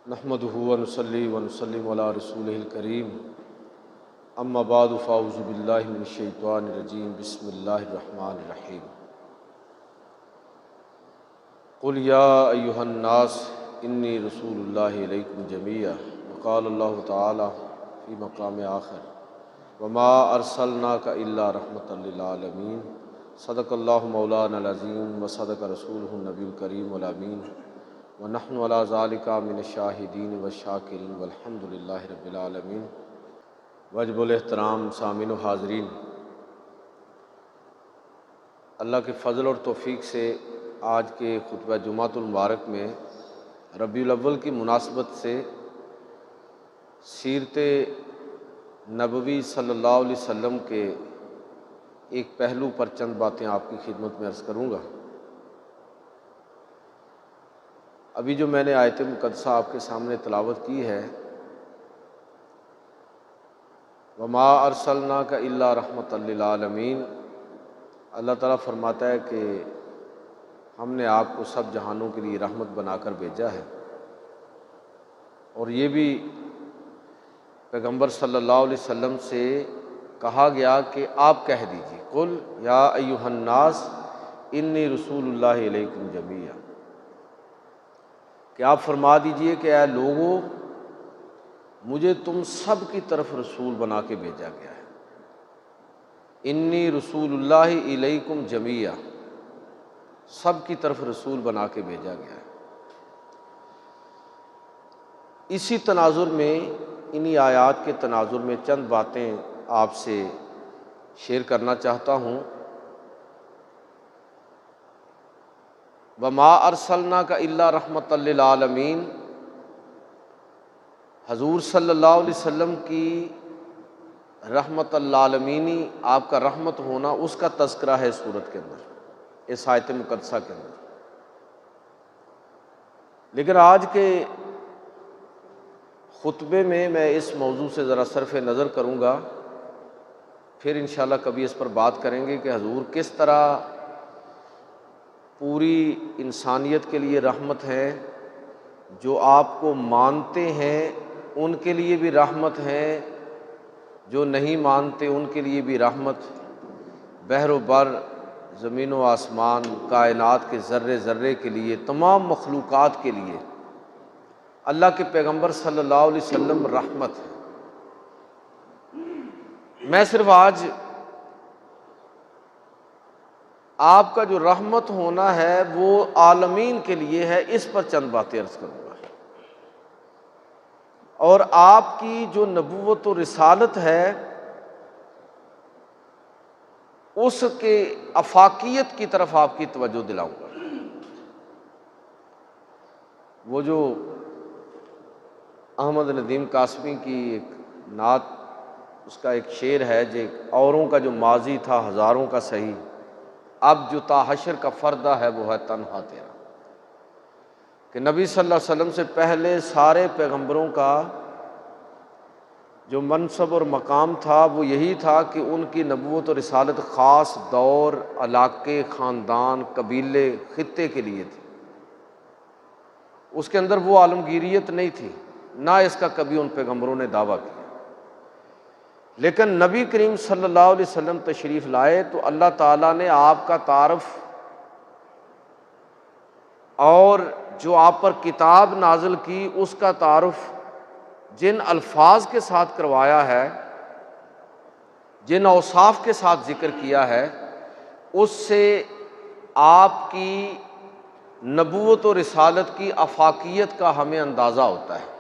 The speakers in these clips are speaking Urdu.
نحمدہ ونصلی ونسلم علی رسولہ الکریم اما بعد فاعوذ باللہ من الشیطان الرجیم بسم اللہ الرحمن الرحیم قل یا ایہا الناس انی رسول اللہ الیکم جمیعا وقال اللہ تعالی فی مقام آخر وما ارسلناک الا رحمۃ للعالمین صدق اللہ مولانا العظیم وصدق رسولہ النبی الکریم الامین ونحن علی ذالک من الشاہدین والشاکرین والحمد للہ رب العالمین۔ واجب الاحترام سامعین و حاضرین، اللہ کے فضل اور توفیق سے آج کے خطبہ جمعۃ المبارک میں ربیع الاول کی مناسبت سے سیرت نبوی صلی اللہ علیہ وسلم کے ایک پہلو پر چند باتیں آپ کی خدمت میں عرض کروں گا۔ ابھی جو میں نے آیت مقدسہ آپ کے سامنے تلاوت کی ہے، وما ارسلناک الا رحمۃ للعالمین، اللہ تعالیٰ فرماتا ہے کہ ہم نے آپ کو سب جہانوں کے لیے رحمت بنا کر بھیجا ہے، اور یہ بھی پیغمبر صلی اللہ علیہ وسلم سے کہا گیا کہ آپ کہہ دیجیے قل یا ایھا الناس انی رسول اللہ الیکم جمیعا، کہ آپ فرما دیجئے کہ اے لوگو مجھے تم سب کی طرف رسول بنا کے بھیجا گیا ہے۔ انی رسول اللہ الیکم جمیعا، سب کی طرف رسول بنا کے بھیجا گیا ہے۔ اسی تناظر میں، انہی آیات کے تناظر میں چند باتیں آپ سے شیئر کرنا چاہتا ہوں۔ وما ارسلناک الا رحمۃ للعالمین، حضور صلی اللہ علیہ وسلم کی رحمت للعالمینی، آپ کا رحمت ہونا، اس کا تذکرہ ہے سورت کے اندر، اس آیت مقدسہ کے اندر۔ لیکن آج کے خطبے میں اس موضوع سے ذرا صرف نظر کروں گا، پھر انشاءاللہ کبھی اس پر بات کریں گے کہ حضور کس طرح پوری انسانیت کے لیے رحمت ہے، جو آپ کو مانتے ہیں ان کے لیے بھی رحمت ہے، جو نہیں مانتے ان کے لیے بھی رحمت، بحر و بر، زمین و آسمان، کائنات کے ذرے ذرے کے لیے، تمام مخلوقات کے لیے اللہ کے پیغمبر صلی اللہ علیہ وسلم رحمت ہے۔ میں صرف آج آپ کا جو رحمت ہونا ہے وہ عالمین کے لیے ہے، اس پر چند باتیں عرض کروں گا، اور آپ کی جو نبوت و رسالت ہے اس کے افاقیت کی طرف آپ کی توجہ دلاؤں گا۔ وہ جو احمد ندیم قاسمی کی ایک نعت، اس کا ایک شعر ہے جو اوروں کا جو ماضی تھا ہزاروں کا صحیح، اب جو تا حشر کا فردہ ہے وہ ہے تنہا تیرا، کہ نبی صلی اللہ علیہ وسلم سے پہلے سارے پیغمبروں کا جو منصب اور مقام تھا وہ یہی تھا کہ ان کی نبوت اور رسالت خاص دور، علاقے، خاندان، قبیلے، خطے کے لیے تھی، اس کے اندر وہ عالمگیریت نہیں تھی، نہ اس کا کبھی ان پیغمبروں نے دعویٰ کیا۔ لیکن نبی کریم صلی اللہ علیہ وسلم تشریف لائے تو اللہ تعالیٰ نے آپ کا تعارف اور جو آپ پر کتاب نازل کی اس کا تعارف جن الفاظ کے ساتھ کروایا ہے، جن اوصاف کے ساتھ ذکر کیا ہے، اس سے آپ کی نبوت و رسالت کی افاقیت کا ہمیں اندازہ ہوتا ہے۔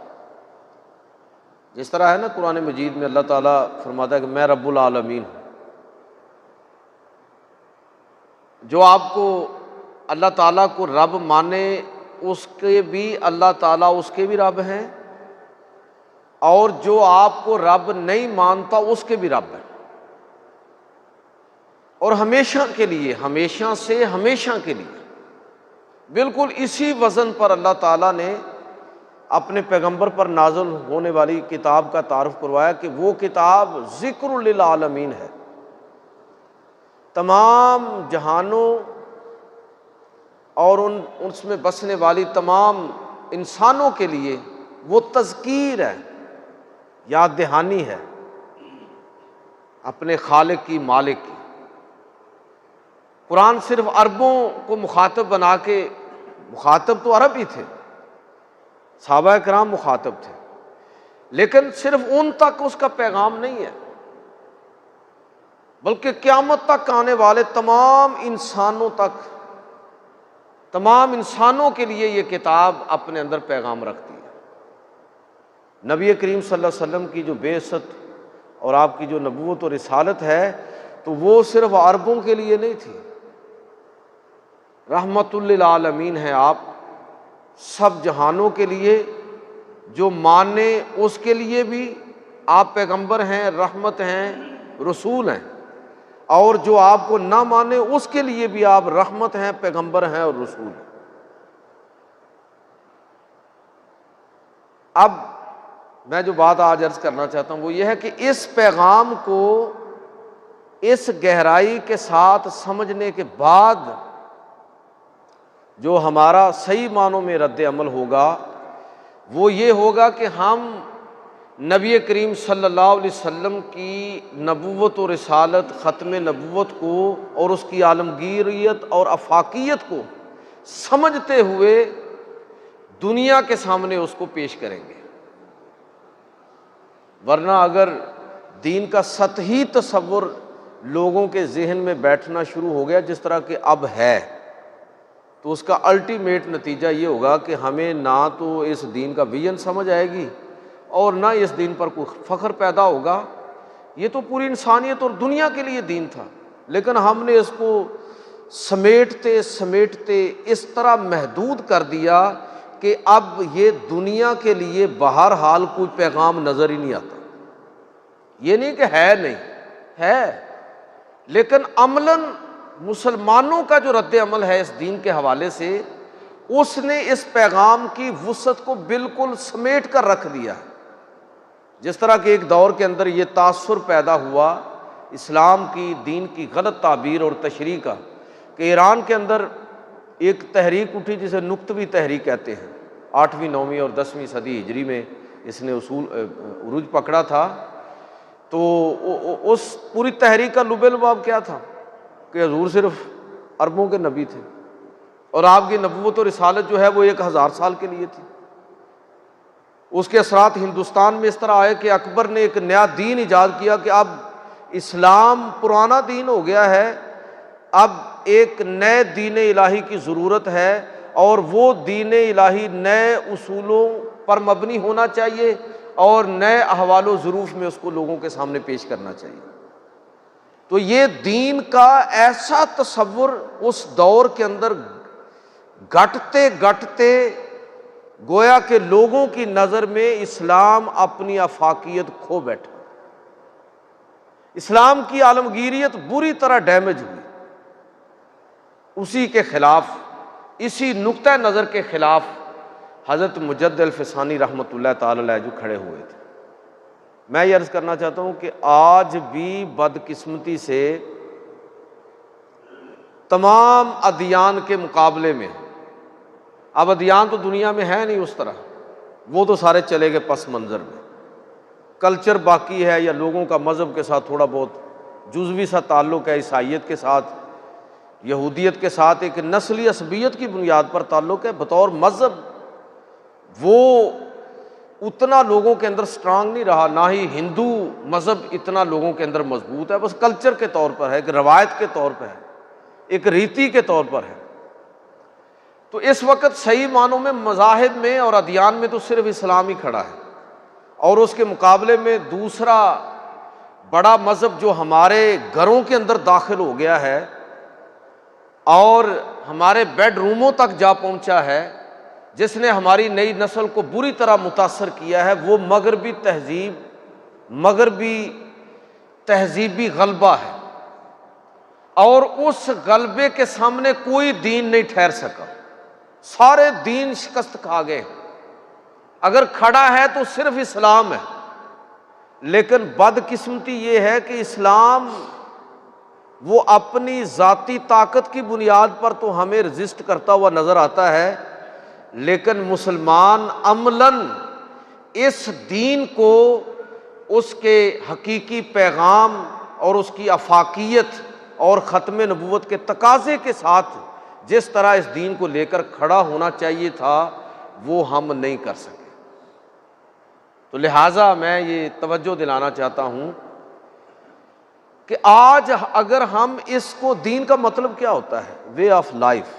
جس طرح ہے نا قرآن مجید میں اللہ تعالیٰ فرماتا ہے کہ میں رب العالمین ہوں، جو آپ کو اللہ تعالیٰ کو رب مانے اس کے بھی اللہ تعالیٰ اس کے بھی رب ہیں، اور جو آپ کو رب نہیں مانتا اس کے بھی رب ہیں، اور ہمیشہ کے لیے، ہمیشہ سے ہمیشہ کے لیے، بالکل اسی وزن پر اللہ تعالیٰ نے اپنے پیغمبر پر نازل ہونے والی کتاب کا تعارف کروایا کہ وہ کتاب ذکر للعالمین ہے، تمام جہانوں اور اس میں بسنے والی تمام انسانوں کے لیے وہ تذکیر ہے، یاد دہانی ہے اپنے خالق کی، مالک کی۔ قرآن صرف عربوں کو مخاطب بنا کے، مخاطب تو عرب ہی تھے، صحابہ کرام مخاطب تھے، لیکن صرف ان تک اس کا پیغام نہیں ہے، بلکہ قیامت تک آنے والے تمام انسانوں تک، تمام انسانوں کے لیے یہ کتاب اپنے اندر پیغام رکھتی ہے۔ نبی کریم صلی اللہ علیہ وسلم کی جو بعثت اور آپ کی جو نبوت اور رسالت ہے، تو وہ صرف عربوں کے لیے نہیں تھی، رحمت للعالمین ہیں آپ، سب جہانوں کے لیے۔ جو مانے اس کے لیے بھی آپ پیغمبر ہیں، رحمت ہیں، رسول ہیں، اور جو آپ کو نہ مانے اس کے لیے بھی آپ رحمت ہیں، پیغمبر ہیں اور رسول ہیں۔ اب میں جو بات آج عرض کرنا چاہتا ہوں وہ یہ ہے کہ اس پیغام کو اس گہرائی کے ساتھ سمجھنے کے بعد جو ہمارا صحیح معنوں میں رد عمل ہوگا وہ یہ ہوگا کہ ہم نبی کریم صلی اللہ علیہ وسلم کی نبوت و رسالت، ختم نبوت کو اور اس کی عالمگیریت اور افاقیت کو سمجھتے ہوئے دنیا کے سامنے اس کو پیش کریں گے۔ ورنہ اگر دین کا سطحی تصور لوگوں کے ذہن میں بیٹھنا شروع ہو گیا جس طرح کہ اب ہے، تو اس کا الٹیمیٹ نتیجہ یہ ہوگا کہ ہمیں نہ تو اس دین کا ویژن سمجھ آئے گی اور نہ اس دین پر کوئی فخر پیدا ہوگا۔ یہ تو پوری انسانیت اور دنیا کے لیے دین تھا، لیکن ہم نے اس کو سمیٹتے سمیٹتے اس طرح محدود کر دیا کہ اب یہ دنیا کے لیے بہرحال کوئی پیغام نظر ہی نہیں آتا۔ یہ نہیں کہ ہے نہیں ہے، لیکن عملاً مسلمانوں کا جو رد عمل ہے اس دین کے حوالے سے، اس نے اس پیغام کی وسعت کو بالکل سمیٹ کر رکھ دیا۔ جس طرح کہ ایک دور کے اندر یہ تاثر پیدا ہوا اسلام کی، دین کی غلط تعبیر اور تشریح کا، کہ ایران کے اندر ایک تحریک اٹھی جسے نقطوی تحریک کہتے ہیں، 8ویں 9ویں اور 10ویں صدی ہجری میں اس نے عروج پکڑا تھا۔ تو اس پوری تحریک کا لب لباب کیا تھا کہ حضور صرف عربوں کے نبی تھے اور آپ کی نبوت و رسالت جو ہے وہ 1000 سال کے لیے تھی۔ اس کے اثرات ہندوستان میں اس طرح آئے کہ اکبر نے ایک نیا دین ایجاد کیا کہ اب اسلام پرانا دین ہو گیا ہے، اب ایک نئے دین الہی کی ضرورت ہے، اور وہ دین الہی نئے اصولوں پر مبنی ہونا چاہیے اور نئے احوال و ظروف میں اس کو لوگوں کے سامنے پیش کرنا چاہیے۔ تو یہ دین کا ایسا تصور اس دور کے اندر گھٹتے گھٹتے گویا کہ لوگوں کی نظر میں اسلام اپنی افاقیت کھو بیٹھا، اسلام کی عالمگیریت بری طرح ڈیمیج ہوئی۔ اسی کے خلاف، اسی نقطہ نظر کے خلاف حضرت مجدد الفسانی رحمۃ اللہ تعالی علیہ جو کھڑے ہوئے تھے۔ میں یہ عرض کرنا چاہتا ہوں کہ آج بھی بدقسمتی سے تمام ادیان کے مقابلے میں، اب ادیان تو دنیا میں ہے نہیں اس طرح، وہ تو سارے چلے گئے پس منظر میں، کلچر باقی ہے یا لوگوں کا مذہب کے ساتھ تھوڑا بہت جزوی سا تعلق ہے، عیسائیت کے ساتھ، یہودیت کے ساتھ ایک نسلی عصبیت کی بنیاد پر تعلق ہے، بطور مذہب وہ اتنا لوگوں کے اندر سٹرانگ نہیں رہا، نہ ہی ہندو مذہب اتنا لوگوں کے اندر مضبوط ہے، بس کلچر کے طور پر ہے، ایک روایت کے طور پر ہے، ایک ریتی کے طور پر ہے۔ تو اس وقت صحیح معنوں میں مذاہب میں اور ادیان میں تو صرف اسلام ہی کھڑا ہے، اور اس کے مقابلے میں دوسرا بڑا مذہب جو ہمارے گھروں کے اندر داخل ہو گیا ہے اور ہمارے بیڈ روموں تک جا پہنچا ہے، جس نے ہماری نئی نسل کو بری طرح متاثر کیا ہے، وہ مغربی تہذیب، مغربی تہذیبی غلبہ ہے، اور اس غلبے کے سامنے کوئی دین نہیں ٹھہر سکا، سارے دین شکست کھا گئے۔ اگر کھڑا ہے تو صرف اسلام ہے، لیکن بدقسمتی یہ ہے کہ اسلام وہ اپنی ذاتی طاقت کی بنیاد پر تو ہمیں رزسٹ کرتا ہوا نظر آتا ہے، لیکن مسلمان عملاً اس دین کو اس کے حقیقی پیغام اور اس کی افاقیت اور ختم نبوت کے تقاضے کے ساتھ جس طرح اس دین کو لے کر کھڑا ہونا چاہیے تھا وہ ہم نہیں کر سکے۔ تو لہٰذا میں یہ توجہ دلانا چاہتا ہوں کہ آج اگر ہم اس کو، دین کا مطلب کیا ہوتا ہے؟ وے آف لائف،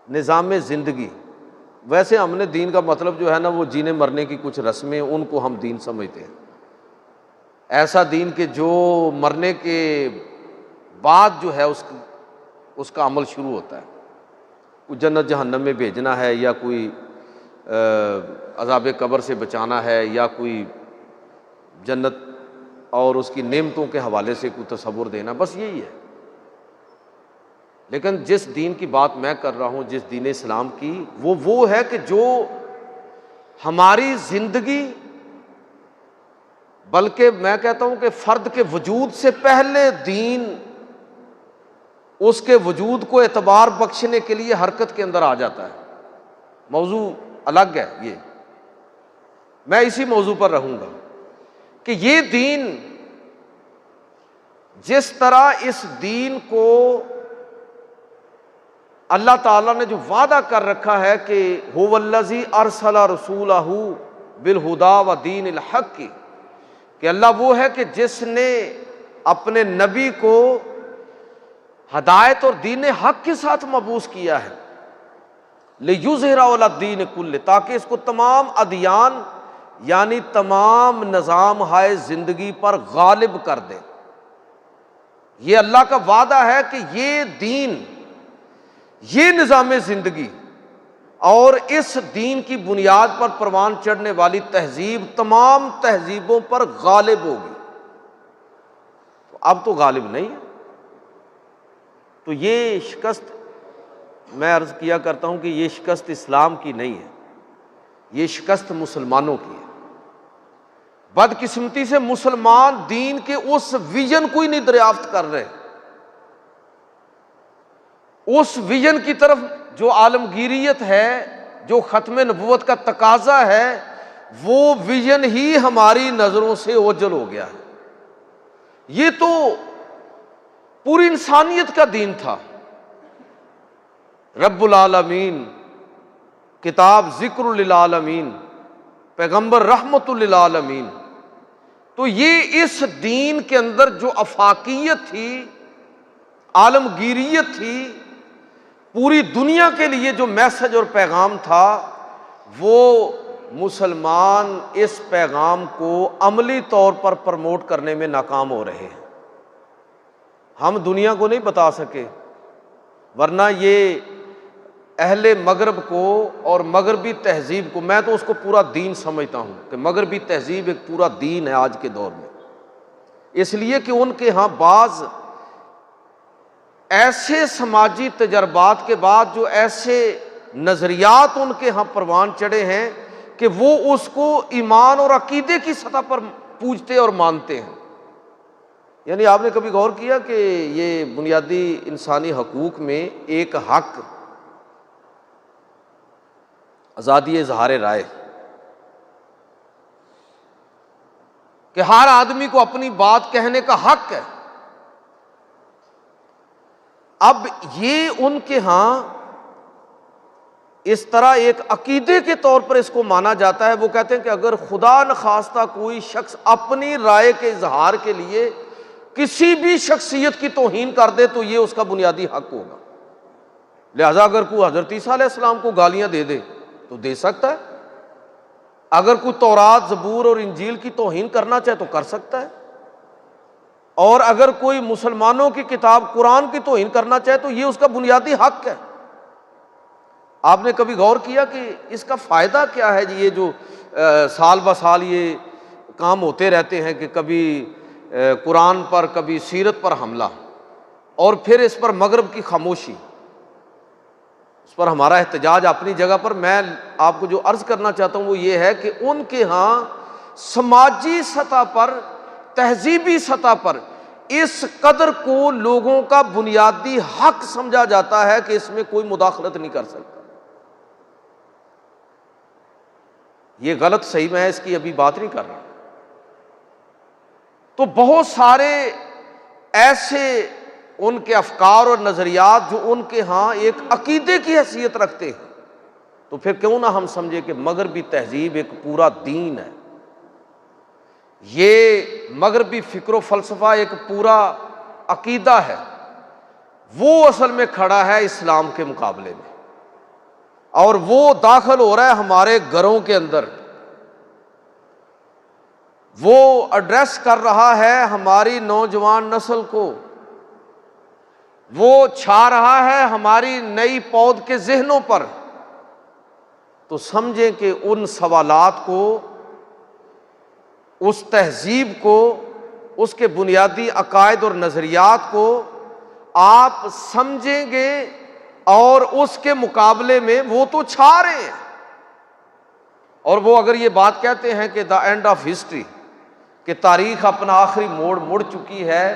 نظام زندگی۔ ویسے ہم نے دین کا مطلب جو ہے نا وہ جینے مرنے کی کچھ رسمیں، ان کو ہم دین سمجھتے ہیں۔ ایسا دین کہ جو مرنے کے بعد جو ہے اس کا عمل شروع ہوتا ہے، کوئی جنت جہنم میں بھیجنا ہے، یا کوئی عذاب قبر سے بچانا ہے، یا کوئی جنت اور اس کی نعمتوں کے حوالے سے کوئی تصور دینا، بس یہی ہے۔ لیکن جس دین کی بات میں کر رہا ہوں، جس دین اسلام کی، وہ ہے کہ جو ہماری زندگی، بلکہ میں کہتا ہوں کہ فرد کے وجود سے پہلے دین اس کے وجود کو اعتبار بخشنے کے لیے حرکت کے اندر آ جاتا ہے۔ موضوع الگ ہے، یہ میں اسی موضوع پر رہوں گا کہ یہ دین، جس طرح اس دین کو اللہ تعالیٰ نے جو وعدہ کر رکھا ہے کہ هو الذی ارسل رسولہ بالہدی ودین الحق، کہ اللہ وہ ہے کہ جس نے اپنے نبی کو ہدایت اور دین حق کے ساتھ مبعوث کیا ہے، لِیُظْہِرَہُ عَلَى الدِّینِ کُلِّہ، تاکہ اس کو تمام ادیان یعنی تمام نظام ہائے زندگی پر غالب کر دے۔ یہ اللہ کا وعدہ ہے کہ یہ دین، یہ نظام زندگی اور اس دین کی بنیاد پر پروان چڑھنے والی تہذیب تمام تہذیبوں پر غالب ہوگی۔ تو اب تو غالب نہیں ہے۔ تو یہ شکست، میں عرض کیا کرتا ہوں کہ یہ شکست اسلام کی نہیں ہے، یہ شکست مسلمانوں کی ہے۔ بدقسمتی سے مسلمان دین کے اس ویژن کو ہی نہیں دریافت کر رہے، اس ویژن کی طرف جو عالمگیریت ہے، جو ختم نبوت کا تقاضا ہے، وہ ویژن ہی ہماری نظروں سے اوجھل ہو گیا ہے۔ یہ تو پوری انسانیت کا دین تھا۔ رب العالمین، کتاب ذکر للعالمین، پیغمبر رحمت للعالمین۔ تو یہ اس دین کے اندر جو افاقیت تھی، عالمگیریت تھی، پوری دنیا کے لیے جو میسج اور پیغام تھا، وہ مسلمان اس پیغام کو عملی طور پر پروموٹ کرنے میں ناکام ہو رہے ہیں۔ ہم دنیا کو نہیں بتا سکے، ورنہ یہ اہل مغرب کو اور مغربی تہذیب کو، میں تو اس کو پورا دین سمجھتا ہوں کہ مغربی تہذیب ایک پورا دین ہے آج کے دور میں، اس لیے کہ ان کے ہاں بعض ایسے سماجی تجربات کے بعد جو ایسے نظریات ان کے ہاں پروان چڑھے ہیں کہ وہ اس کو ایمان اور عقیدے کی سطح پر پوجتے اور مانتے ہیں۔ یعنی آپ نے کبھی غور کیا کہ یہ بنیادی انسانی حقوق میں ایک حق آزادی اظہار رائے، کہ ہر آدمی کو اپنی بات کہنے کا حق ہے۔ اب یہ ان کے ہاں اس طرح ایک عقیدے کے طور پر اس کو مانا جاتا ہے۔ وہ کہتے ہیں کہ اگر خدا نخواستہ کوئی شخص اپنی رائے کے اظہار کے لیے کسی بھی شخصیت کی توہین کر دے تو یہ اس کا بنیادی حق ہوگا۔ لہذا اگر کوئی حضرت عیسیٰ علیہ السلام کو گالیاں دے دے تو دے سکتا ہے، اگر کوئی تورات، زبور اور انجیل کی توہین کرنا چاہے تو کر سکتا ہے، اور اگر کوئی مسلمانوں کی کتاب قرآن کی توہین کرنا چاہے تو یہ اس کا بنیادی حق ہے۔ آپ نے کبھی غور کیا کہ اس کا فائدہ کیا ہے؟ یہ جو سال بہ سال یہ کام ہوتے رہتے ہیں کہ کبھی قرآن پر، کبھی سیرت پر حملہ، اور پھر اس پر مغرب کی خاموشی، اس پر ہمارا احتجاج اپنی جگہ پر۔ میں آپ کو جو عرض کرنا چاہتا ہوں وہ یہ ہے کہ ان کے ہاں سماجی سطح پر، تہذیبی سطح پر اس قدر کو لوگوں کا بنیادی حق سمجھا جاتا ہے کہ اس میں کوئی مداخلت نہیں کر سکتا۔ یہ غلط، صحیح میں اس کی ابھی بات نہیں کر رہا۔ تو بہت سارے ایسے ان کے افکار اور نظریات جو ان کے ہاں ایک عقیدے کی حیثیت رکھتے ہیں، تو پھر کیوں نہ ہم سمجھے کہ مغربی تہذیب ایک پورا دین ہے، یہ مغربی فکر و فلسفہ ایک پورا عقیدہ ہے، وہ اصل میں کھڑا ہے اسلام کے مقابلے میں، اور وہ داخل ہو رہا ہے ہمارے گھروں کے اندر، وہ ایڈریس کر رہا ہے ہماری نوجوان نسل کو، وہ چھا رہا ہے ہماری نئی پود کے ذہنوں پر۔ تو سمجھیں کہ ان سوالات کو، اس تہذیب کو، اس کے بنیادی عقائد اور نظریات کو آپ سمجھیں گے، اور اس کے مقابلے میں وہ تو چھا رہے ہیں۔ اور وہ اگر یہ بات کہتے ہیں کہ دا اینڈ آف ہسٹری، کہ تاریخ اپنا آخری موڑ مڑ چکی ہے،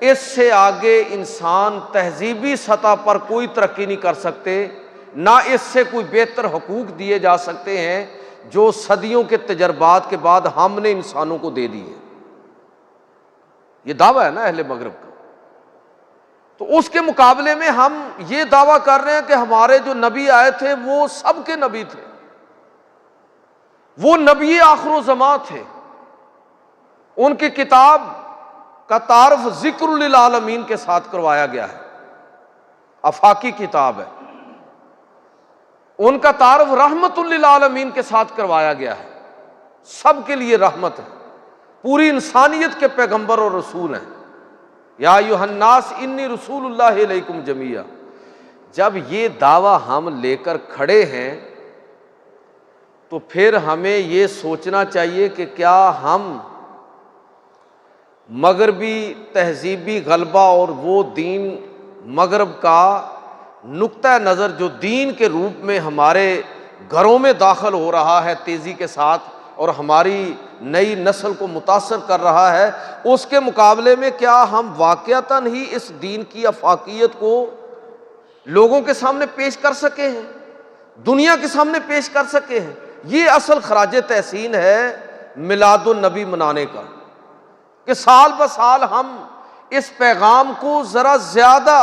اس سے آگے انسان تہذیبی سطح پر کوئی ترقی نہیں کر سکتے، نہ اس سے کوئی بہتر حقوق دیے جا سکتے ہیں جو صدیوں کے تجربات کے بعد ہم نے انسانوں کو دے دیے۔ یہ دعویٰ ہے نا اہل مغرب کا۔ تو اس کے مقابلے میں ہم یہ دعویٰ کر رہے ہیں کہ ہمارے جو نبی آئے تھے وہ سب کے نبی تھے، وہ نبی آخر و زمان تھے، ان کی کتاب کا تعارف ذکر للعالمین کے ساتھ کروایا گیا ہے، آفاقی کتاب ہے، ان کا تعارف رحمت للعالمین کے ساتھ کروایا گیا ہے، سب کے لیے رحمت ہے، پوری انسانیت کے پیغمبر اور رسول ہیں۔ یا ایھا الناس انی رسول اللہ الیکم جمیعا۔ جب یہ دعویٰ ہم لے کر کھڑے ہیں تو پھر ہمیں یہ سوچنا چاہیے کہ کیا ہم مغربی تہذیبی غلبہ اور وہ دین مغرب کا نقطہ نظر جو دین کے روپ میں ہمارے گھروں میں داخل ہو رہا ہے تیزی کے ساتھ اور ہماری نئی نسل کو متاثر کر رہا ہے، اس کے مقابلے میں کیا ہم واقعتاً ہی اس دین کی افاقیت کو لوگوں کے سامنے پیش کر سکے ہیں، دنیا کے سامنے پیش کر سکے ہیں؟ یہ اصل خراج تحسین ہے میلاد النبی منانے کا، کہ سال بہ سال ہم اس پیغام کو ذرا زیادہ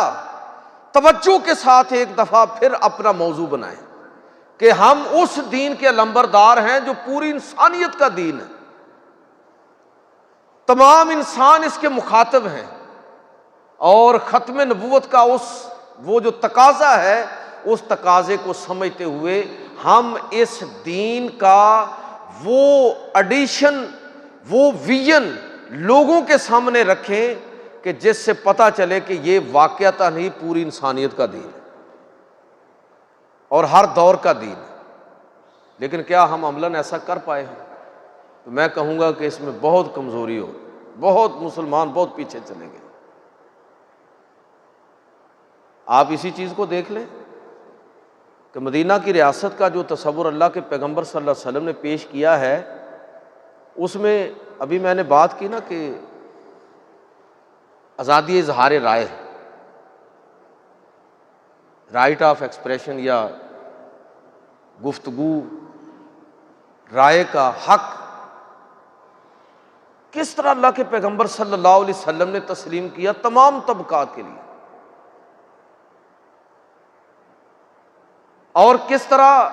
توجہ کے ساتھ ایک دفعہ پھر اپنا موضوع بنائیں کہ ہم اس دین کے علمبردار ہیں جو پوری انسانیت کا دین ہے، تمام انسان اس کے مخاطب ہیں، اور ختم نبوت کا وہ جو تقاضا ہے، اس تقاضے کو سمجھتے ہوئے ہم اس دین کا وہ ایڈیشن، وہ ویژن لوگوں کے سامنے رکھیں کہ جس سے پتہ چلے کہ یہ واقعتاً ہی پوری انسانیت کا دین ہے اور ہر دور کا دین ہے۔ لیکن کیا ہم عملاً ایسا کر پائے ہیں؟ تو میں کہوں گا کہ اس میں بہت کمزوری ہو، بہت مسلمان بہت پیچھے چلے گئے۔ آپ اسی چیز کو دیکھ لیں کہ مدینہ کی ریاست کا جو تصور اللہ کے پیغمبر صلی اللہ علیہ وسلم نے پیش کیا ہے، اس میں ابھی میں نے بات کی نا کہ آزادی اظہار رائے، رائٹ آف ایکسپریشن یا گفتگو، رائے کا حق، کس طرح اللہ کے پیغمبر صلی اللہ علیہ وسلم نے تسلیم کیا تمام طبقات کے لیے، اور کس طرح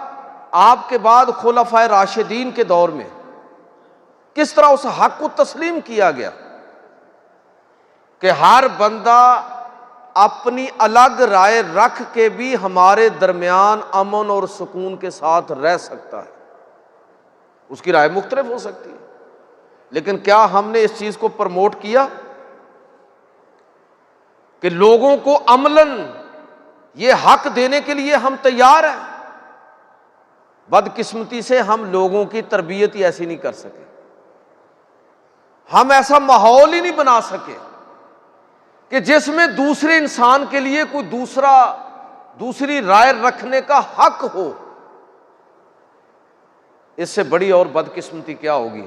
آپ کے بعد خلفائے راشدین کے دور میں کس طرح اس حق کو تسلیم کیا گیا کہ ہر بندہ اپنی الگ رائے رکھ کے بھی ہمارے درمیان امن اور سکون کے ساتھ رہ سکتا ہے۔ اس کی رائے مختلف ہو سکتی ہے، لیکن کیا ہم نے اس چیز کو پروموٹ کیا کہ لوگوں کو عملاً یہ حق دینے کے لیے ہم تیار ہیں؟ بدقسمتی سے ہم لوگوں کی تربیت ہی ایسی نہیں کر سکے، ہم ایسا ماحول ہی نہیں بنا سکے کہ جس میں دوسرے انسان کے لیے کوئی دوسری رائے رکھنے کا حق ہو۔ اس سے بڑی اور بدقسمتی کیا ہوگی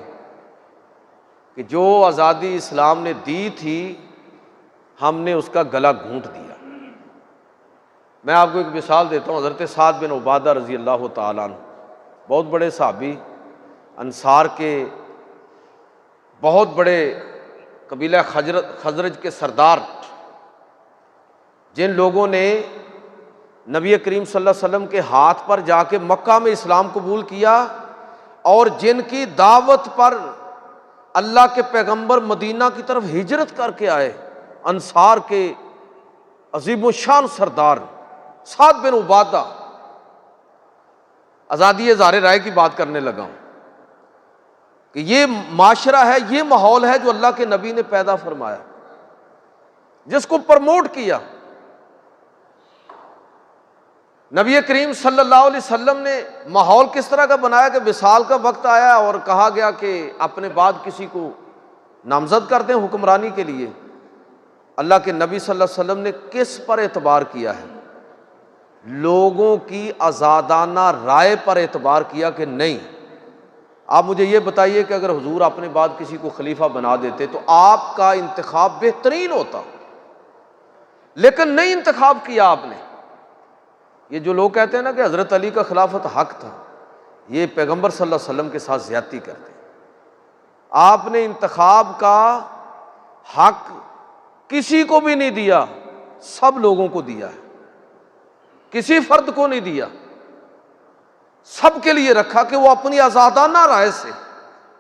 کہ جو آزادی اسلام نے دی تھی ہم نے اس کا گلا گھونٹ دیا۔ میں آپ کو ایک مثال دیتا ہوں، حضرت سعد بن عبادہ رضی اللہ تعالیٰ عنہ، بہت بڑے صحابی، انصار کے بہت بڑے قبیلہ خزرج کے سردار، جن لوگوں نے نبی کریم صلی اللہ علیہ وسلم کے ہاتھ پر جا کے مکہ میں اسلام قبول کیا، اور جن کی دعوت پر اللہ کے پیغمبر مدینہ کی طرف ہجرت کر کے آئے، انصار کے عظیم الشان سردار سعد بن عبادہ۔ آزادی اظہار رائے کی بات کرنے لگا ہوں کہ یہ معاشرہ ہے، یہ ماحول ہے جو اللہ کے نبی نے پیدا فرمایا، جس کو پروموٹ کیا۔ نبی کریم صلی اللہ علیہ وسلم نے ماحول کس طرح کا بنایا کہ وصال کا وقت آیا اور کہا گیا کہ اپنے بعد کسی کو نامزد کر دیں حکمرانی کے لیے۔ اللہ کے نبی صلی اللہ علیہ وسلم نے کس پر اعتبار کیا ہے؟ لوگوں کی آزادانہ رائے پر اعتبار کیا کہ نہیں، آپ مجھے یہ بتائیے کہ اگر حضور اپنے بعد کسی کو خلیفہ بنا دیتے تو آپ کا انتخاب بہترین ہوتا، لیکن نہیں انتخاب کیا آپ نے۔ یہ جو لوگ کہتے ہیں نا کہ حضرت علی کا خلافت حق تھا، یہ پیغمبر صلی اللہ علیہ وسلم کے ساتھ زیادتی کرتے ہیں۔ آپ نے انتخاب کا حق کسی کو بھی نہیں دیا، سب لوگوں کو دیا ہے، کسی فرد کو نہیں دیا، سب کے لیے رکھا کہ وہ اپنی آزادانہ رائے سے،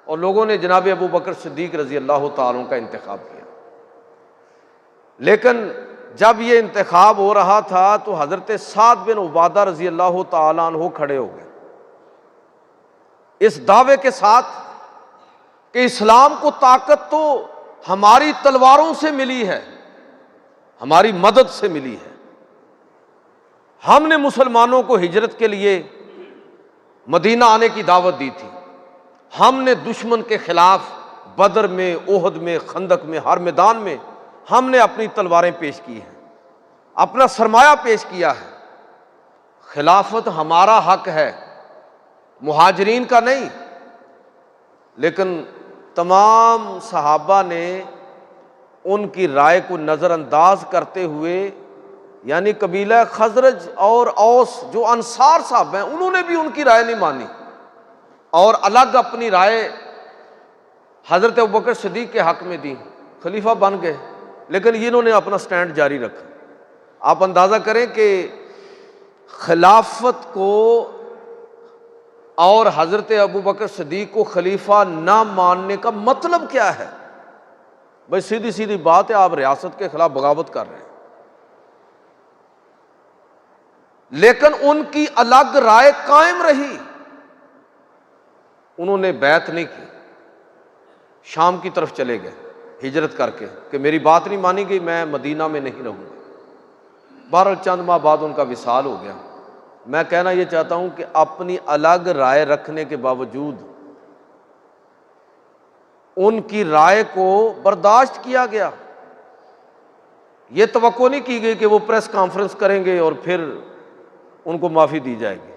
اور لوگوں نے جناب ابو بکر صدیق رضی اللہ تعالیٰ عنہ کا انتخاب کیا۔ لیکن جب یہ انتخاب ہو رہا تھا تو حضرت سعد بن عبادہ رضی اللہ تعالیٰ عنہ کھڑے ہو گئے اس دعوے کے ساتھ کہ اسلام کو طاقت تو ہماری تلواروں سے ملی ہے، ہماری مدد سے ملی ہے۔ ہم نے مسلمانوں کو ہجرت کے لیے مدینہ آنے کی دعوت دی تھی، ہم نے دشمن کے خلاف بدر میں، احد میں، خندق میں، ہر میدان میں ہم نے اپنی تلواریں پیش کی ہیں، اپنا سرمایہ پیش کیا ہے۔ خلافت ہمارا حق ہے، مہاجرین کا نہیں۔ لیکن تمام صحابہ نے ان کی رائے کو نظر انداز کرتے ہوئے، یعنی قبیلہ خزرج اور اوس جو انصار صاحب ہیں، انہوں نے بھی ان کی رائے نہیں مانی اور الگ اپنی رائے حضرت ابوبکر صدیق کے حق میں دی، خلیفہ بن گئے۔ لیکن انہوں نے اپنا سٹینڈ جاری رکھا۔ آپ اندازہ کریں کہ خلافت کو اور حضرت ابوبکر صدیق کو خلیفہ نہ ماننے کا مطلب کیا ہے؟ بھائی سیدھی سیدھی بات ہے، آپ ریاست کے خلاف بغاوت کر رہے ہیں۔ لیکن ان کی الگ رائے قائم رہی، انہوں نے بیعت نہیں کی، شام کی طرف چلے گئے ہجرت کر کے کہ میری بات نہیں مانی گئی، میں مدینہ میں نہیں رہوں گا۔ بہرحال چند ماہ بعد ان کا وصال ہو گیا۔ میں کہنا یہ چاہتا ہوں کہ اپنی الگ رائے رکھنے کے باوجود ان کی رائے کو برداشت کیا گیا۔ یہ توقع نہیں کی گئی کہ وہ پریس کانفرنس کریں گے اور پھر ان کو معافی دی جائے گی۔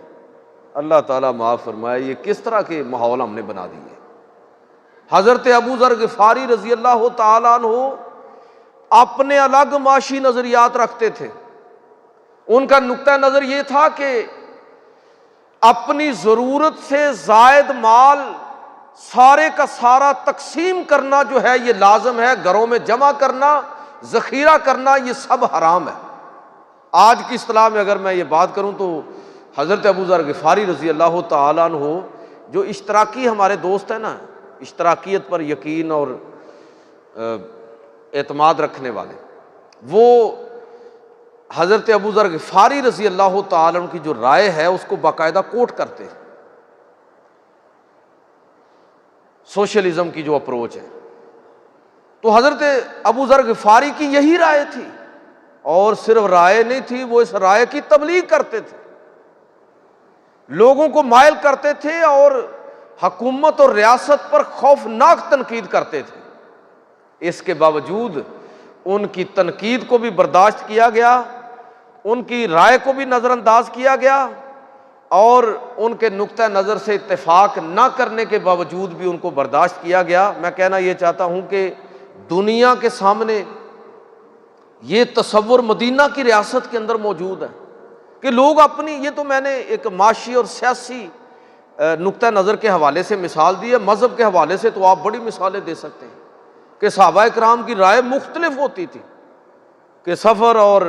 اللہ تعالیٰ معاف فرمائے، یہ کس طرح کے ماحول ہم نے بنا دیے۔ حضرت ابو ذر غفاری رضی اللہ تعالیٰ عنہ اپنے الگ معاشی نظریات رکھتے تھے۔ ان کا نقطہ نظر یہ تھا کہ اپنی ضرورت سے زائد مال سارے کا سارا تقسیم کرنا جو ہے یہ لازم ہے، گھروں میں جمع کرنا، ذخیرہ کرنا یہ سب حرام ہے۔ آج کی اصطلاح میں اگر میں یہ بات کروں تو حضرت ابو ذر غفاری رضی اللہ تعالیٰ عنہ جو اشتراکی ہمارے دوست ہیں نا، اشتراکیت پر یقین اور اعتماد رکھنے والے، وہ حضرت ابو ذر غفاری رضی اللہ تعالیٰ عنہ کی جو رائے ہے اس کو باقاعدہ کوٹ کرتے ہیں۔ سوشلزم کی جو اپروچ ہے، تو حضرت ابو ذر غفاری کی یہی رائے تھی، اور صرف رائے نہیں تھی، وہ اس رائے کی تبلیغ کرتے تھے، لوگوں کو مائل کرتے تھے اور حکومت اور ریاست پر خوفناک تنقید کرتے تھے۔ اس کے باوجود ان کی تنقید کو بھی برداشت کیا گیا، ان کی رائے کو بھی نظر انداز کیا گیا، اور ان کے نقطہ نظر سے اتفاق نہ کرنے کے باوجود بھی ان کو برداشت کیا گیا۔ میں کہنا یہ چاہتا ہوں کہ دنیا کے سامنے یہ تصور مدینہ کی ریاست کے اندر موجود ہے کہ لوگ اپنی، یہ تو میں نے ایک معاشی اور سیاسی نقطہ نظر کے حوالے سے مثال دی ہے، مذہب کے حوالے سے تو آپ بڑی مثالیں دے سکتے ہیں کہ صحابہ کرام کی رائے مختلف ہوتی تھی، کہ سفر اور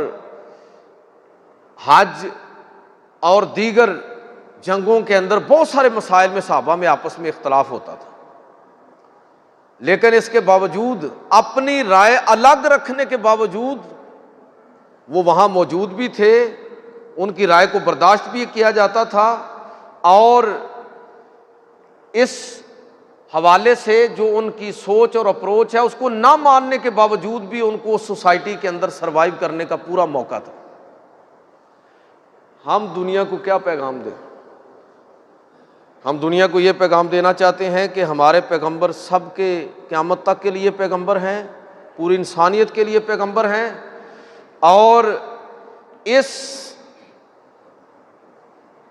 حج اور دیگر جنگوں کے اندر بہت سارے مسائل میں صحابہ میں آپس میں اختلاف ہوتا تھا، لیکن اس کے باوجود اپنی رائے الگ رکھنے کے باوجود وہ وہاں موجود بھی تھے، ان کی رائے کو برداشت بھی کیا جاتا تھا، اور اس حوالے سے جو ان کی سوچ اور اپروچ ہے اس کو نہ ماننے کے باوجود بھی ان کو سوسائٹی کے اندر سروائیو کرنے کا پورا موقع تھا۔ ہم دنیا کو کیا پیغام دیں؟ ہم دنیا کو یہ پیغام دینا چاہتے ہیں کہ ہمارے پیغمبر سب کے قیامت تک کے لیے پیغمبر ہیں، پوری انسانیت کے لیے پیغمبر ہیں، اور اس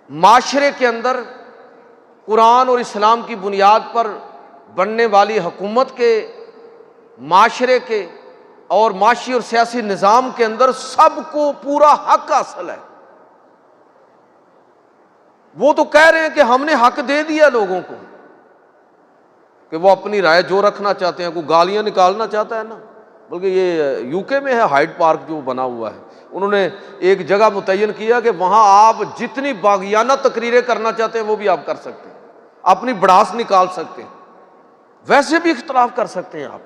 معاشرے کے اندر قرآن اور اسلام کی بنیاد پر بننے والی حکومت کے، معاشرے کے اور معاشی اور سیاسی نظام کے اندر سب کو پورا حق حاصل ہے۔ وہ تو کہہ رہے ہیں کہ ہم نے حق دے دیا لوگوں کو کہ وہ اپنی رائے جو رکھنا چاہتے ہیں، کوئی گالیاں نکالنا چاہتا ہے نا، بلکہ یہ یو کے میں ہے ہائیڈ پارک جو بنا ہوا ہے، انہوں نے ایک جگہ متعین کیا کہ وہاں آپ جتنی باغیانہ تقریریں کرنا چاہتے ہیں وہ بھی آپ کر سکتے ہیں، اپنی بڑاس نکال سکتے ہیں، ویسے بھی اختلاف کر سکتے ہیں آپ۔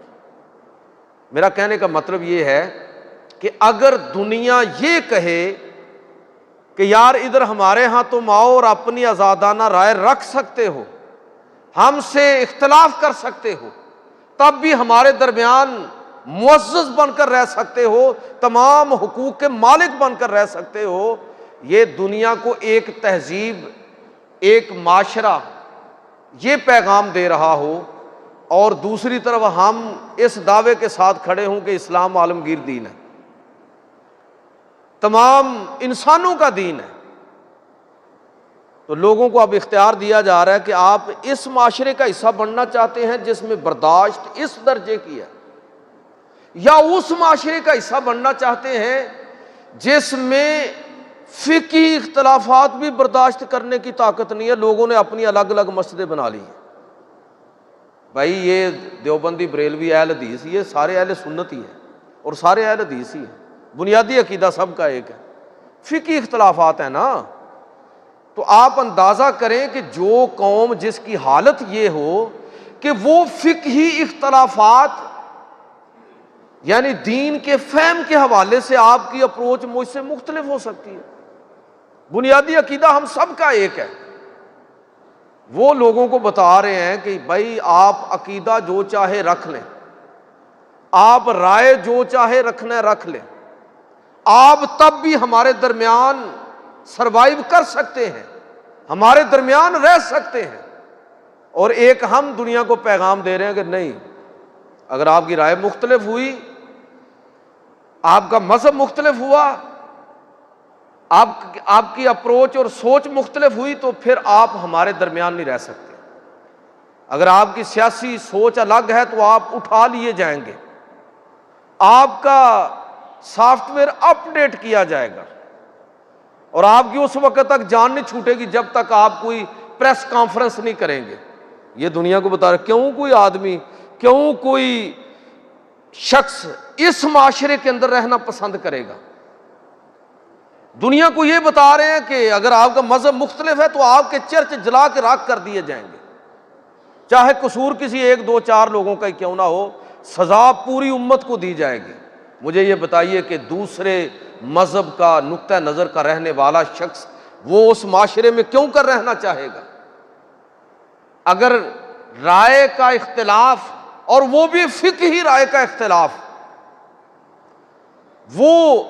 میرا کہنے کا مطلب یہ ہے کہ اگر دنیا یہ کہے کہ یار ادھر ہمارے ہاں تم آؤ اور اپنی آزادانہ رائے رکھ سکتے ہو، ہم سے اختلاف کر سکتے ہو، تب بھی ہمارے درمیان معزز بن کر رہ سکتے ہو، تمام حقوق کے مالک بن کر رہ سکتے ہو، یہ دنیا کو ایک تہذیب، ایک معاشرہ یہ پیغام دے رہا ہو، اور دوسری طرف ہم اس دعوے کے ساتھ کھڑے ہوں کہ اسلام عالمگیر دین ہے، تمام انسانوں کا دین ہے، تو لوگوں کو اب اختیار دیا جا رہا ہے کہ آپ اس معاشرے کا حصہ بننا چاہتے ہیں جس میں برداشت اس درجے کی ہے، یا اس معاشرے کا حصہ بننا چاہتے ہیں جس میں فقہی اختلافات بھی برداشت کرنے کی طاقت نہیں ہے، لوگوں نے اپنی الگ الگ مسجدیں بنا لی ہیں۔ بھائی یہ دیوبندی بریلوی اہل حدیث یہ سارے اہل سنت ہی ہیں، اور سارے اہل حدیث ہی ہیں، بنیادی عقیدہ سب کا ایک ہے، فقہی اختلافات ہیں نا۔ تو آپ اندازہ کریں کہ جو قوم جس کی حالت یہ ہو کہ وہ فقہی اختلافات یعنی دین کے فہم کے حوالے سے آپ کی اپروچ مجھ سے مختلف ہو سکتی ہے، بنیادی عقیدہ ہم سب کا ایک ہے، وہ لوگوں کو بتا رہے ہیں کہ بھائی آپ عقیدہ جو چاہے رکھ لیں، آپ رائے جو چاہے رکھنا رکھ لیں، آپ تب بھی ہمارے درمیان سروائیو کر سکتے ہیں، ہمارے درمیان رہ سکتے ہیں۔ اور ایک ہم دنیا کو پیغام دے رہے ہیں کہ نہیں، اگر آپ کی رائے مختلف ہوئی، آپ کا مذہب مختلف ہوا، آپ کی اپروچ اور سوچ مختلف ہوئی، تو پھر آپ ہمارے درمیان نہیں رہ سکتے۔ اگر آپ کی سیاسی سوچ الگ ہے تو آپ اٹھا لیے جائیں گے، آپ کا سافٹ ویئر اپ ڈیٹ کیا جائے گا، اور آپ کی اس وقت تک جان نہیں چھوٹے گی جب تک آپ کوئی پریس کانفرنس نہیں کریں گے۔ یہ دنیا کو بتا رہے کیوں کوئی آدمی، کیوں کوئی شخص اس معاشرے کے اندر رہنا پسند کرے گا؟ دنیا کو یہ بتا رہے ہیں کہ اگر آپ کا مذہب مختلف ہے تو آپ کے چرچ جلا کے راکھ کر دیے جائیں گے، چاہے قصور کسی ایک دو چار لوگوں کا ہی کیوں نہ ہو، سزا پوری امت کو دی جائے گی۔ مجھے یہ بتائیے کہ دوسرے مذہب کا نقطہ نظر کا رہنے والا شخص وہ اس معاشرے میں کیوں کر رہنا چاہے گا؟ اگر رائے کا اختلاف، اور وہ بھی فقہی رائے کا اختلاف، وہ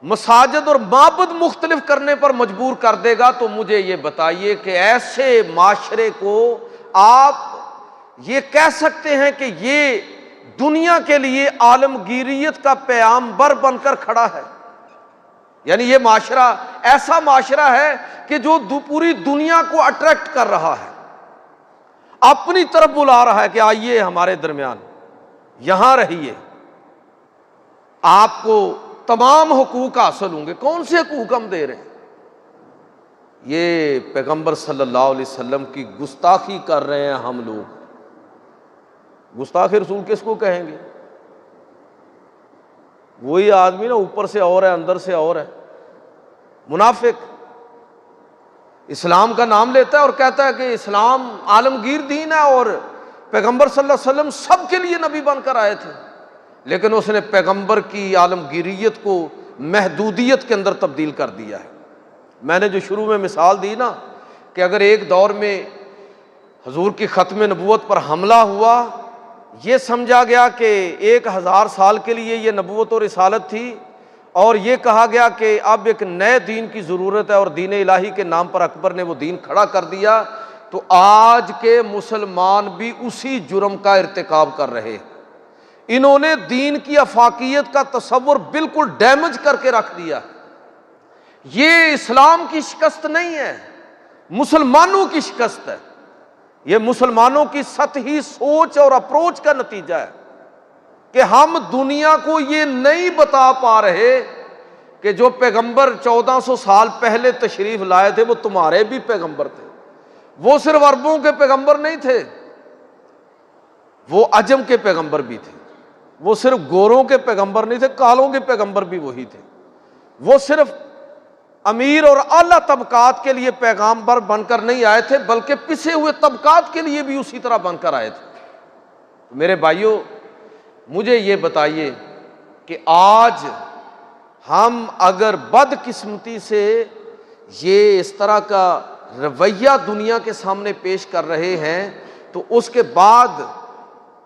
مساجد اور معبد مختلف کرنے پر مجبور کر دے گا، تو مجھے یہ بتائیے کہ ایسے معاشرے کو آپ یہ کہہ سکتے ہیں کہ یہ دنیا کے لیے عالمگیریت کا پیامبر بن کر کھڑا ہے؟ یعنی یہ معاشرہ ایسا معاشرہ ہے کہ جو پوری دنیا کو اٹریکٹ کر رہا ہے، اپنی طرف بلا رہا ہے کہ آئیے ہمارے درمیان، یہاں رہیے، آپ کو تمام حقوق حاصل ہوں گے۔ کون سے حقوق ہم دے رہے ہیں؟ یہ پیغمبر صلی اللہ علیہ وسلم کی گستاخی کر رہے ہیں ہم لوگ۔ گستاخ رسول کس کو کہیں گے؟ وہی آدمی نا اوپر سے اور ہے اندر سے اور ہے، منافق۔ اسلام کا نام لیتا ہے اور کہتا ہے کہ اسلام عالمگیر دین ہے اور پیغمبر صلی اللہ علیہ وسلم سب کے لیے نبی بن کر آئے تھے، لیکن اس نے پیغمبر کی عالمگیریت کو محدودیت کے اندر تبدیل کر دیا ہے۔ میں نے جو شروع میں مثال دی نا کہ اگر ایک دور میں حضور کی ختم نبوت پر حملہ ہوا، یہ سمجھا گیا کہ 1000 سال کے لیے یہ نبوت اور رسالت تھی، اور یہ کہا گیا کہ اب ایک نئے دین کی ضرورت ہے اور دین الہی کے نام پر اکبر نے وہ دین کھڑا کر دیا، تو آج کے مسلمان بھی اسی جرم کا ارتکاب کر رہے ہیں۔ انہوں نے دین کی افاقیت کا تصور بالکل ڈیمیج کر کے رکھ دیا۔ یہ اسلام کی شکست نہیں ہے، مسلمانوں کی شکست ہے۔ یہ مسلمانوں کی سطحی سوچ اور اپروچ کا نتیجہ ہے کہ ہم دنیا کو یہ نہیں بتا پا رہے کہ جو پیغمبر 1400 سال پہلے تشریف لائے تھے وہ تمہارے بھی پیغمبر تھے۔ وہ صرف عربوں کے پیغمبر نہیں تھے، وہ عجم کے پیغمبر بھی تھے۔ وہ صرف گوروں کے پیغمبر نہیں تھے، کالوں کے پیغمبر بھی وہی تھے۔ وہ صرف امیر اور اعلیٰ طبقات کے لیے پیغمبر بن کر نہیں آئے تھے، بلکہ پسے ہوئے طبقات کے لیے بھی اسی طرح بن کر آئے تھے۔ میرے بھائیوں، مجھے یہ بتائیے کہ آج ہم اگر بدقسمتی سے یہ اس طرح کا رویہ دنیا کے سامنے پیش کر رہے ہیں تو اس کے بعد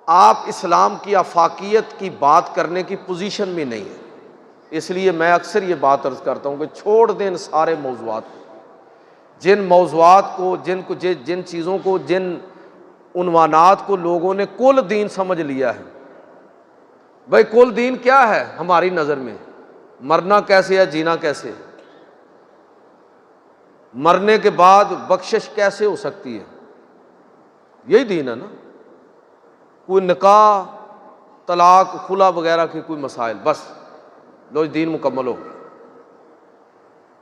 آپ اسلام کی آفاقیت کی بات کرنے کی پوزیشن میں نہیں ہے۔ اس لیے میں اکثر یہ بات عرض کرتا ہوں کہ چھوڑ دیں سارے موضوعات کو، جن موضوعات کو، جن چیزوں کو، جن عنوانات کو لوگوں نے کل دین سمجھ لیا ہے۔ بھائی کل دین کیا ہے ہماری نظر میں؟ مرنا کیسے ہے، جینا کیسے ہے، مرنے کے بعد بخشش کیسے ہو سکتی ہے، یہی دین ہے نا۔ کوئی نکاح، طلاق، خلا وغیرہ کے کوئی مسائل، بس لو دین مکمل ہو گیا۔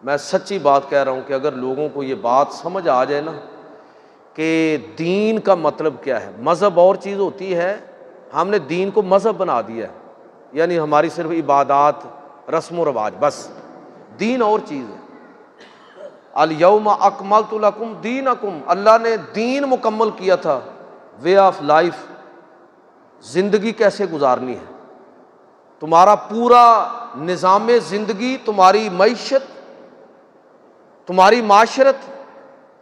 میں سچی بات کہہ رہا ہوں کہ اگر لوگوں کو یہ بات سمجھ آ جائے نا کہ دین کا مطلب کیا ہے، مذہب اور چیز ہوتی ہے، ہم نے دین کو مذہب بنا دیا ہے، یعنی ہماری صرف عبادات، رسم و رواج، بس۔ دین اور چیز ہے۔ الیوم اکملت لکم دینکم، اللہ نے دین مکمل کیا تھا۔ وے آف لائف، زندگی کیسے گزارنی ہے، تمہارا پورا نظام زندگی، تمہاری معیشت، تمہاری معاشرت،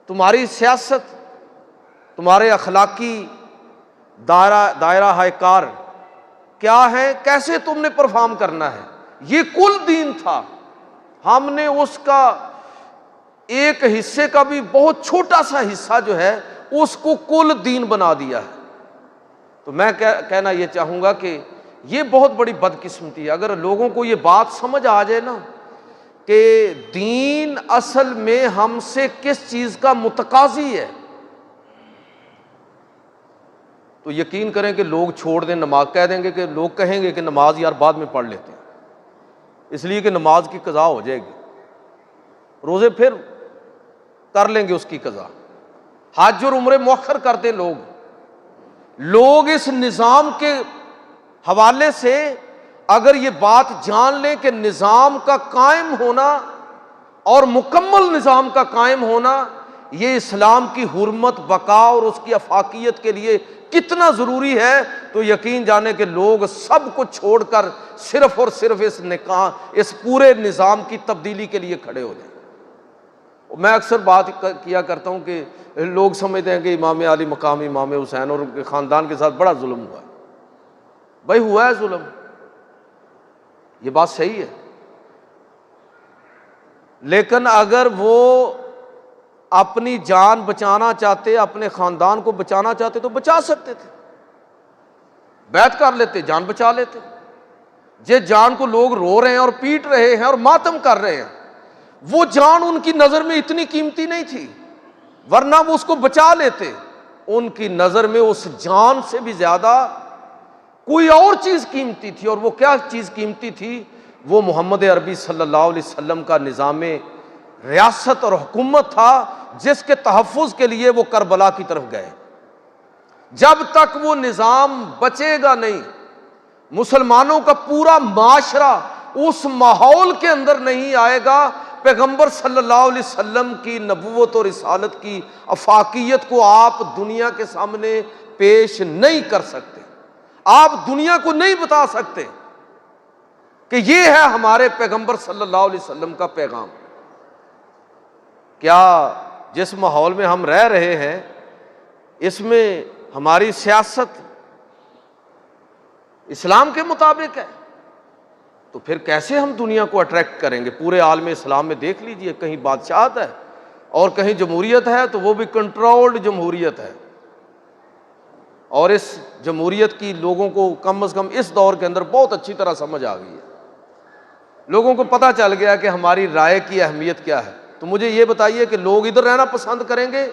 تمہاری سیاست، تمہارے اخلاقی دائرہ ہائے کار کیا ہے، کیسے تم نے پرفارم کرنا ہے، یہ کل دین تھا۔ ہم نے اس کا ایک حصے کا بھی بہت چھوٹا سا حصہ جو ہے اس کو کل دین بنا دیا ہے۔ تو میں کہنا یہ چاہوں گا کہ یہ بہت بڑی بدقسمتی ہے۔ اگر لوگوں کو یہ بات سمجھ آ جائے نا کہ دین اصل میں ہم سے کس چیز کا متقاضی ہے، تو یقین کریں کہ لوگ چھوڑ دیں نماز، کہہ دیں گے کہ لوگ کہیں گے کہ نماز یار بعد میں پڑھ لیتے ہیں، اس لیے کہ نماز کی قضا ہو جائے گی، روزے پھر کر لیں گے اس کی قضا، حج اور عمرے مؤخر کر دیں لوگ اس نظام کے حوالے سے اگر یہ بات جان لیں کہ نظام کا قائم ہونا اور مکمل نظام کا قائم ہونا یہ اسلام کی حرمت، بقا اور اس کی افاقیت کے لیے کتنا ضروری ہے، تو یقین جانے کہ لوگ سب کو چھوڑ کر صرف اور صرف اس پورے نظام کی تبدیلی کے لیے کھڑے ہو جائیں۔ میں اکثر بات کیا کرتا ہوں کہ لوگ سمجھتے ہیں کہ امام علی مقام امام حسین اور ان کے خاندان کے ساتھ بڑا ظلم ہوا ہے۔ بھائی ہوا ہے ظلم، یہ بات صحیح ہے، لیکن اگر وہ اپنی جان بچانا چاہتے، اپنے خاندان کو بچانا چاہتے تو بچا سکتے تھے، بیعت کر لیتے، جان بچا لیتے۔ یہ جان کو لوگ رو رہے ہیں اور پیٹ رہے ہیں اور ماتم کر رہے ہیں، وہ جان ان کی نظر میں اتنی قیمتی نہیں تھی، ورنہ وہ اس کو بچا لیتے۔ ان کی نظر میں اس جان سے بھی زیادہ کوئی اور چیز قیمتی تھی، اور وہ کیا چیز قیمتی تھی؟ وہ محمد عربی صلی اللہ علیہ وسلم کا نظام ریاست اور حکومت تھا جس کے تحفظ کے لیے وہ کربلا کی طرف گئے۔ جب تک وہ نظام بچے گا نہیں، مسلمانوں کا پورا معاشرہ اس ماحول کے اندر نہیں آئے گا، پیغمبر صلی اللہ علیہ وسلم کی نبوت اور رسالت کی افاقیت کو آپ دنیا کے سامنے پیش نہیں کر سکتے، آپ دنیا کو نہیں بتا سکتے کہ یہ ہے ہمارے پیغمبر صلی اللہ علیہ وسلم کا پیغام۔ کیا جس ماحول میں ہم رہ رہے ہیں اس میں ہماری سیاست اسلام کے مطابق ہے؟ تو پھر کیسے ہم دنیا کو اٹریکٹ کریں گے؟ پورے عالم اسلام میں دیکھ لیجئے، کہیں بادشاہت ہے اور کہیں جمہوریت ہے، تو وہ بھی کنٹرولڈ جمہوریت ہے، اور اس جمہوریت کی لوگوں کو کم از کم اس دور کے اندر بہت اچھی طرح سمجھ آ گئی ہے۔ لوگوں کو پتہ چل گیا کہ ہماری رائے کی اہمیت کیا ہے۔ تو مجھے یہ بتائیے کہ لوگ ادھر رہنا پسند کریں گے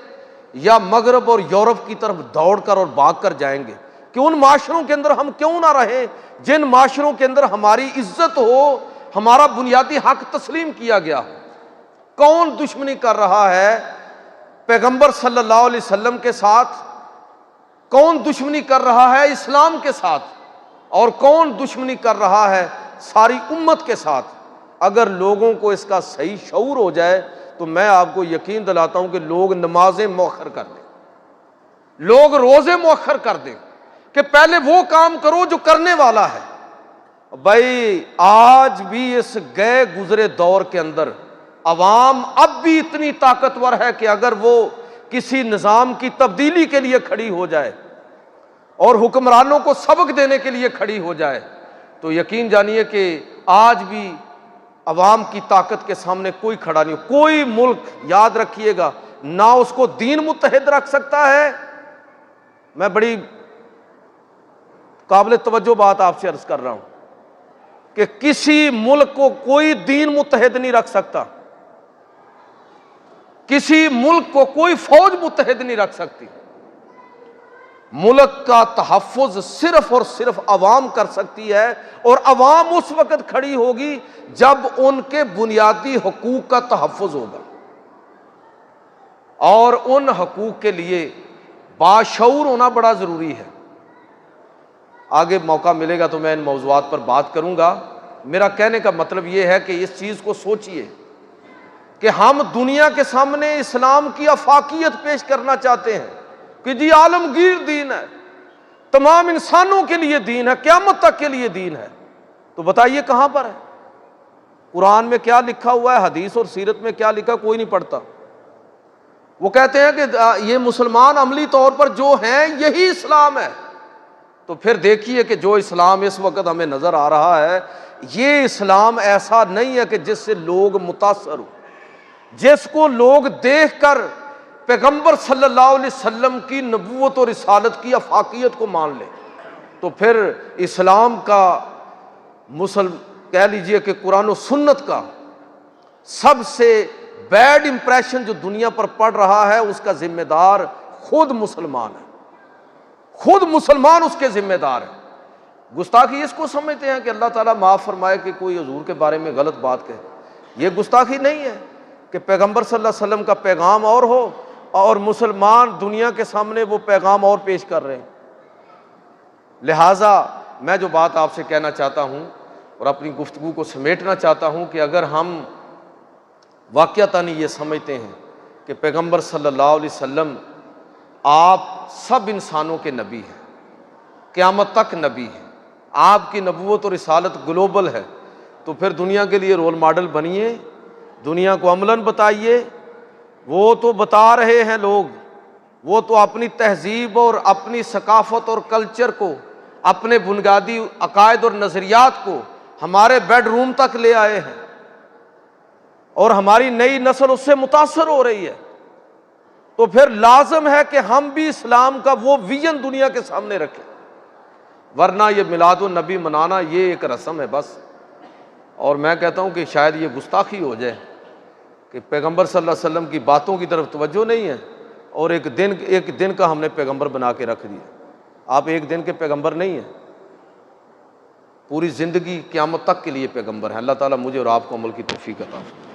یا مغرب اور یورپ کی طرف دوڑ کر اور بھاگ کر جائیں گے؟ کہ ان معاشروں کے اندر ہم کیوں نہ رہیں جن معاشروں کے اندر ہماری عزت ہو، ہمارا بنیادی حق تسلیم کیا گیا ہو۔ کون دشمنی کر رہا ہے پیغمبر صلی اللہ علیہ وسلم کے ساتھ؟ کون دشمنی کر رہا ہے اسلام کے ساتھ؟ اور کون دشمنی کر رہا ہے ساری امت کے ساتھ؟ اگر لوگوں کو اس کا صحیح شعور ہو جائے تو میں آپ کو یقین دلاتا ہوں کہ لوگ نمازیں مؤخر کر دیں، لوگ روزے مؤخر کر دیں، کہ پہلے وہ کام کرو جو کرنے والا ہے۔ بھائی آج بھی اس گئے گزرے دور کے اندر عوام اب بھی اتنی طاقتور ہے کہ اگر وہ کسی نظام کی تبدیلی کے لیے کھڑی ہو جائے اور حکمرانوں کو سبق دینے کے لیے کھڑی ہو جائے تو یقین جانیے کہ آج بھی عوام کی طاقت کے سامنے کوئی کھڑا نہیں ہو۔ کوئی ملک، یاد رکھیے گا، نہ اس کو دین متحد رکھ سکتا ہے۔ میں بڑی قابل توجہ بات آپ سے عرض کر رہا ہوں کہ کسی ملک کو کوئی دین متحد نہیں رکھ سکتا، کسی ملک کو کوئی فوج متحد نہیں رکھ سکتی۔ ملک کا تحفظ صرف اور صرف عوام کر سکتی ہے، اور عوام اس وقت کھڑی ہوگی جب ان کے بنیادی حقوق کا تحفظ ہوگا، اور ان حقوق کے لیے باشعور ہونا بڑا ضروری ہے۔ آگے موقع ملے گا تو میں ان موضوعات پر بات کروں گا۔ میرا کہنے کا مطلب یہ ہے کہ اس چیز کو سوچئے کہ ہم دنیا کے سامنے اسلام کی افاقیت پیش کرنا چاہتے ہیں کہ جی عالمگیر دین ہے، تمام انسانوں کے لیے دین ہے، قیامت تک کے لیے دین ہے۔ تو بتائیے کہاں پر ہے؟ قرآن میں کیا لکھا ہوا ہے، حدیث اور سیرت میں کیا لکھا، کوئی نہیں پڑھتا۔ وہ کہتے ہیں کہ یہ مسلمان عملی طور پر جو ہیں یہی اسلام ہے۔ تو پھر دیکھیے کہ جو اسلام اس وقت ہمیں نظر آ رہا ہے یہ اسلام ایسا نہیں ہے کہ جس سے لوگ متاثر ہو، جس کو لوگ دیکھ کر پیغمبر صلی اللہ علیہ وسلم کی نبوت اور رسالت کی افاقیت کو مان لیں۔ تو پھر اسلام کا کہہ لیجئے کہ قرآن و سنت کا سب سے بیڈ امپریشن جو دنیا پر پڑ رہا ہے اس کا ذمہ دار خود مسلمان ہے، خود مسلمان اس کے ذمہ دار ہے۔ گستاخی اس کو سمجھتے ہیں کہ اللہ تعالیٰ معاف فرمائے کہ کوئی حضور کے بارے میں غلط بات کہے۔ یہ گستاخی نہیں ہے کہ پیغمبر صلی اللہ علیہ وسلم کا پیغام اور ہو اور مسلمان دنیا کے سامنے وہ پیغام اور پیش کر رہے ہیں۔ لہٰذا میں جو بات آپ سے کہنا چاہتا ہوں اور اپنی گفتگو کو سمیٹنا چاہتا ہوں کہ اگر ہم واقعتاً یہ سمجھتے ہیں کہ پیغمبر صلی اللہ علیہ وسلم آپ سب انسانوں کے نبی ہیں، قیامت تک نبی ہیں، آپ کی نبوت اور رسالت گلوبل ہے، تو پھر دنیا کے لیے رول ماڈل بنیے، دنیا کو عملاً بتائیے۔ وہ تو بتا رہے ہیں لوگ، وہ تو اپنی تہذیب اور اپنی ثقافت اور کلچر کو، اپنے بنیادی عقائد اور نظریات کو ہمارے بیڈ روم تک لے آئے ہیں، اور ہماری نئی نسل اس سے متاثر ہو رہی ہے۔ تو پھر لازم ہے کہ ہم بھی اسلام کا وہ ویژن دنیا کے سامنے رکھیں، ورنہ یہ میلاد النبی منانا یہ ایک رسم ہے بس۔ اور میں کہتا ہوں کہ شاید یہ گستاخی ہو جائے کہ پیغمبر صلی اللہ علیہ وسلم کی باتوں کی طرف توجہ نہیں ہے اور ایک دن کا ہم نے پیغمبر بنا کے رکھ دیا۔ آپ ایک دن کے پیغمبر نہیں ہیں، پوری زندگی قیامت تک کے لیے پیغمبر ہیں۔ اللہ تعالیٰ مجھے اور آپ کو عمل کی توفیق عطا فرمائے۔